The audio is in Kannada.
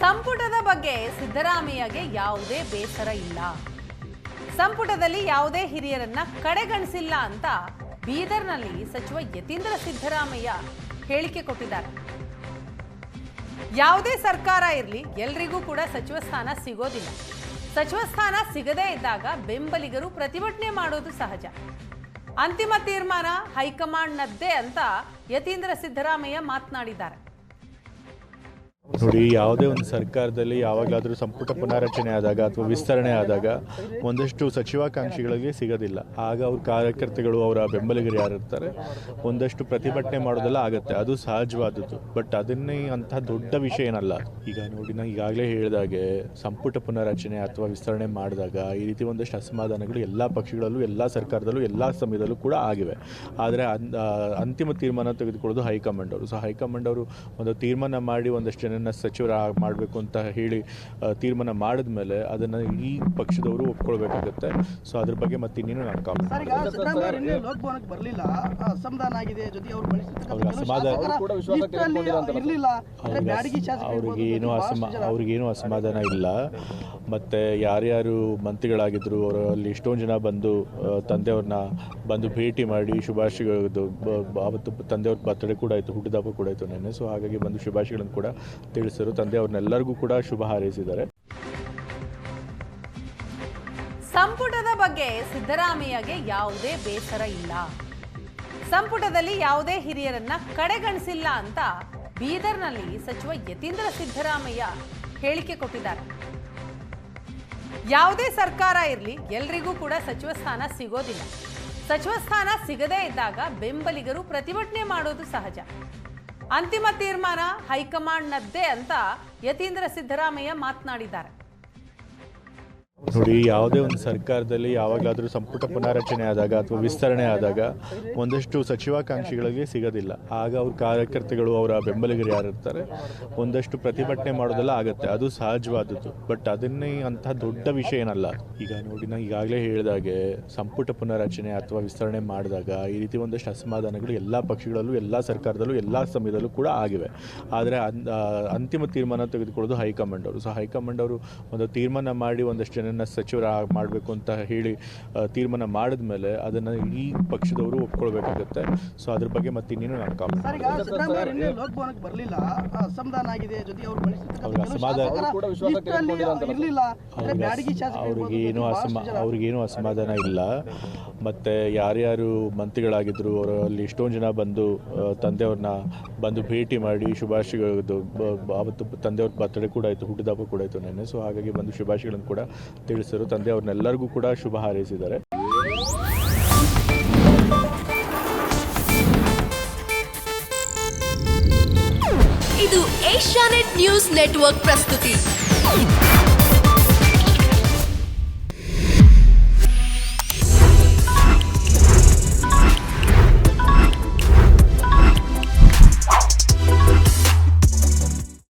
ಸಂಪುಟದ ಬಗ್ಗೆ ಸಿದ್ದರಾಮಯ್ಯಗೆ ಯಾವುದೇ ಬೇಸರ ಇಲ್ಲ. ಸಂಪುಟದಲ್ಲಿ ಯಾವುದೇ ಹಿರಿಯರನ್ನ ಕಡೆಗಣಿಸಿಲ್ಲ ಅಂತ ಬೀದರ್ನಲ್ಲಿ ಸಚಿವ ಯತೀಂದ್ರ ಸಿದ್ದರಾಮಯ್ಯ ಹೇಳಿಕೆ ಕೊಟ್ಟಿದ್ದಾರೆ. ಯಾವುದೇ ಸರ್ಕಾರ ಇರಲಿ ಎಲ್ಲರಿಗೂ ಕೂಡ ಸಚಿವ ಸ್ಥಾನ ಸಿಗೋದಿಲ್ಲ. ಸಚಿವ ಸ್ಥಾನ ಸಿಗದೇ ಇದ್ದಾಗ ಬೆಂಬಲಿಗರು ಪ್ರತಿಭಟನೆ ಮಾಡೋದು ಸಹಜ. ಅಂತಿಮ ತೀರ್ಮಾನ ಹೈಕಮಾಂಡ್ನದ್ದೇ ಅಂತ ಯತೀಂದ್ರ ಸಿದ್ದರಾಮಯ್ಯ ಮಾತನಾಡಿದ್ದಾರೆ. ನೋಡಿ, ಯಾವುದೇ ಒಂದು ಸರ್ಕಾರದಲ್ಲಿ ಯಾವಾಗಲಾದರೂ ಸಂಪುಟ ಪುನಾರಚನೆ ಆದಾಗ ಅಥವಾ ವಿಸ್ತರಣೆ ಆದಾಗ ಒಂದಷ್ಟು ಸಚಿವಾಕಾಂಕ್ಷಿಗಳಿಗೆ ಸಿಗೋದಿಲ್ಲ. ಆಗ ಅವ್ರ ಕಾರ್ಯಕರ್ತಗಳು, ಅವರ ಬೆಂಬಲಿಗರು ಯಾರಿರ್ತಾರೆ, ಒಂದಷ್ಟು ಪ್ರತಿಭಟನೆ ಮಾಡೋದೆಲ್ಲ ಆಗುತ್ತೆ. ಅದು ಸಹಜವಾದದ್ದು. ಬಟ್ ಅದನ್ನೇ ಅಂತಹ ದೊಡ್ಡ ವಿಷಯ ಏನಲ್ಲ. ಈಗ ನೋಡಿ, ನಾನು ಈಗಾಗಲೇ ಹೇಳಿದಾಗೆ ಸಂಪುಟ ಪುನಾರಚನೆ ಅಥವಾ ವಿಸ್ತರಣೆ ಮಾಡಿದಾಗ ಈ ರೀತಿ ಒಂದಷ್ಟು ಅಸಮಾಧಾನಗಳು ಎಲ್ಲ ಪಕ್ಷಗಳಲ್ಲೂ, ಎಲ್ಲ ಸರ್ಕಾರದಲ್ಲೂ, ಎಲ್ಲ ಸಮಯದಲ್ಲೂ ಕೂಡ ಆಗಿವೆ. ಆದರೆ ಅಂತಿಮ ತೀರ್ಮಾನ ತೆಗೆದುಕೊಳ್ಳೋದು ಹೈಕಮಾಂಡ್ ಅವರು. ಸೊ ಹೈಕಮಾಂಡ್ ಅವರು ಒಂದು ತೀರ್ಮಾನ ಮಾಡಿ ಒಂದಷ್ಟು ಜನನ ಸಚಿವರ ಮಾಡಬೇಕು ಅಂತ ಹೇಳಿ ತೀರ್ಮಾನ ಮಾಡಿದ ಮೇಲೆ ಅದನ್ನು ಈ ಪಕ್ಷದವರು ಒಪ್ಕೊಳ್ಬೇಕಾಗುತ್ತೆ. ಸೊ ಅದ್ರ ಬಗ್ಗೆ ಮತ್ತೆ ಇನ್ನೇನು ನಾನು ಕಾಮೆಂಟ್ ಅವ್ರಿಗೇನು ಅಸಮಾಧಾನ ಇಲ್ಲ. ಮತ್ತು ಯಾರ್ಯಾರು ಮಂತ್ರಿಗಳಾಗಿದ್ದರು ಅವರಲ್ಲಿ ಎಷ್ಟೊಂದು ಜನ ಬಂದು ತಂದೆಯವ್ರನ್ನ ಬಂದು ಭೇಟಿ ಮಾಡಿ ಶುಭಾಶಯಗಳು, ಅವತ್ತು ತಂದೆಯವ್ರ ಬರ್ತಡೇ ಕೂಡ ಆಯಿತು, ಹುಟ್ಟಿದಬ್ಬ ಕೂಡ ಆಯಿತು ನೆನ್ನೆ. ಸೊ ಹಾಗಾಗಿ ಬಂದು ಶುಭಾಶಯಗಳನ್ನು ಕೂಡ ತಿಳಿಸಿದರು. ತಂದೆಯವ್ರನ್ನೆಲ್ಲರಿಗೂ ಕೂಡ ಶುಭ ಹಾರೈಸಿದ್ದಾರೆ. ಸಂಪುಟದ ಬಗ್ಗೆ ಸಿದ್ದರಾಮಯ್ಯಗೆ ಯಾವುದೇ ಬೇಸರ ಇಲ್ಲ. ಸಂಪುಟದಲ್ಲಿ ಯಾವುದೇ ಹಿರಿಯರನ್ನ ಕಡೆಗಣಿಸಿಲ್ಲ ಅಂತ ಬೀದರ್ನಲ್ಲಿ ಸಚಿವ ಯತೀಂದ್ರ ಸಿದ್ದರಾಮಯ್ಯ ಹೇಳಿಕೆ ಕೊಟ್ಟಿದ್ದಾರೆ. ಯಾವುದೇ ಸರ್ಕಾರ ಇರಲಿ ಎಲ್ಲರಿಗೂ ಕೂಡ ಸಚಿವ ಸ್ಥಾನ ಸಿಗೋದಿಲ್ಲ. ಸಚಿವ ಸ್ಥಾನ ಸಿಗದೇ ಇದ್ದಾಗ ಬೆಂಬಲಿಗರು ಪ್ರತಿಭಟನೆ ಮಾಡೋದು ಸಹಜ. ಅಂತಿಮ ತೀರ್ಮಾನ ಹೈಕಮಾಂಡ್ನದ್ದೇ ಅಂತ ಯತೀಂದ್ರ ಸಿದ್ದರಾಮಯ್ಯ ಮಾತನಾಡಿದ್ದಾರೆ. ನೋಡಿ, ಯಾವುದೇ ಒಂದು ಸರ್ಕಾರದಲ್ಲಿ ಯಾವಾಗಲಾದರೂ ಸಂಪುಟ ಪುನಾರಚನೆ ಆದಾಗ ಅಥವಾ ವಿಸ್ತರಣೆ ಆದಾಗ ಒಂದಷ್ಟು ಸಚಿವಾಕಾಂಕ್ಷಿಗಳಿಗೆ ಸಿಗೋದಿಲ್ಲ. ಆಗ ಅವ್ರ ಕಾರ್ಯಕರ್ತಗಳು, ಅವರ ಬೆಂಬಲಿಗರು ಯಾರಿರ್ತಾರೆ, ಒಂದಷ್ಟು ಪ್ರತಿಭಟನೆ ಮಾಡೋದೆಲ್ಲ ಆಗುತ್ತೆ. ಅದು ಸಹಜವಾದದ್ದು. ಬಟ್ ಅದನ್ನೇ ಅಂತಹ ದೊಡ್ಡ ವಿಷಯ ಏನಲ್ಲ. ಈಗ ನೋಡಿ, ನಾನು ಈಗಾಗಲೇ ಹೇಳಿದಾಗೆ ಸಂಪುಟ ಪುನಾರಚನೆ ಅಥವಾ ವಿಸ್ತರಣೆ ಮಾಡಿದಾಗ ಈ ರೀತಿ ಒಂದಷ್ಟು ಅಸಮಾಧಾನಗಳು ಎಲ್ಲ ಪಕ್ಷಗಳಲ್ಲೂ, ಎಲ್ಲ ಸರ್ಕಾರದಲ್ಲೂ, ಎಲ್ಲ ಸಮಯದಲ್ಲೂ ಕೂಡ ಆಗಿವೆ. ಆದರೆ ಅಂತಿಮ ತೀರ್ಮಾನ ತೆಗೆದುಕೊಳ್ಳೋದು ಹೈಕಮಾಂಡ್ ಅವರು. ಸೊ ಹೈಕಮಾಂಡ್ ಅವರು ಒಂದು ತೀರ್ಮಾನ ಮಾಡಿ ಒಂದಷ್ಟು ಜನ ಸಚಿವರ ಮಾಡಬೇಕು ಅಂತ ಹೇಳಿ ತೀರ್ಮಾನ ಮಾಡಿದ ಮೇಲೆ ಅದನ್ನು ಈ ಪಕ್ಷದವರು ಒಪ್ಕೊಳ್ಬೇಕಾಗುತ್ತೆ. ಸೊ ಅದ್ರ ಬಗ್ಗೆ ಮತ್ತೆ ಇನ್ನೇನು ನಾನು ಕಾಮೆಂಟ್ ಅವ್ರಿಗೇನು ಅಸಮಾಧಾನ ಇಲ್ಲ. ಮತ್ತು ಯಾರ್ಯಾರು ಮಂತ್ರಿಗಳಾಗಿದ್ದರು ಅವರಲ್ಲಿ ಎಷ್ಟೊಂದು ಜನ ಬಂದು ತಂದೆಯವ್ರನ್ನ ಬಂದು ಭೇಟಿ ಮಾಡಿ ಶುಭಾಶಯಗಳು, ಅವತ್ತು ತಂದೆಯವ್ರ ಬರ್ತಡೇ ಕೂಡ ಆಯಿತು, ಹುಟ್ಟಿದಬ್ಬ ಕೂಡ ಆಯಿತು ನೆನ್ನೆ. ಸೊ ಹಾಗಾಗಿ ಬಂದು ಶುಭಾಶಯಗಳನ್ನು ಕೂಡ ತಿಳಿಸಿದರು. ತಂದೆಯವ್ರನ್ನೆಲ್ಲರಿಗೂ ಕೂಡ ಶುಭ ಹಾರೈಸಿದ್ದಾರೆ. ಇದು ಏಷ್ಯಾನೆಟ್ ನ್ಯೂಸ್ ನೆಟ್ವರ್ಕ್ ಪ್ರಸ್ತುತಿ.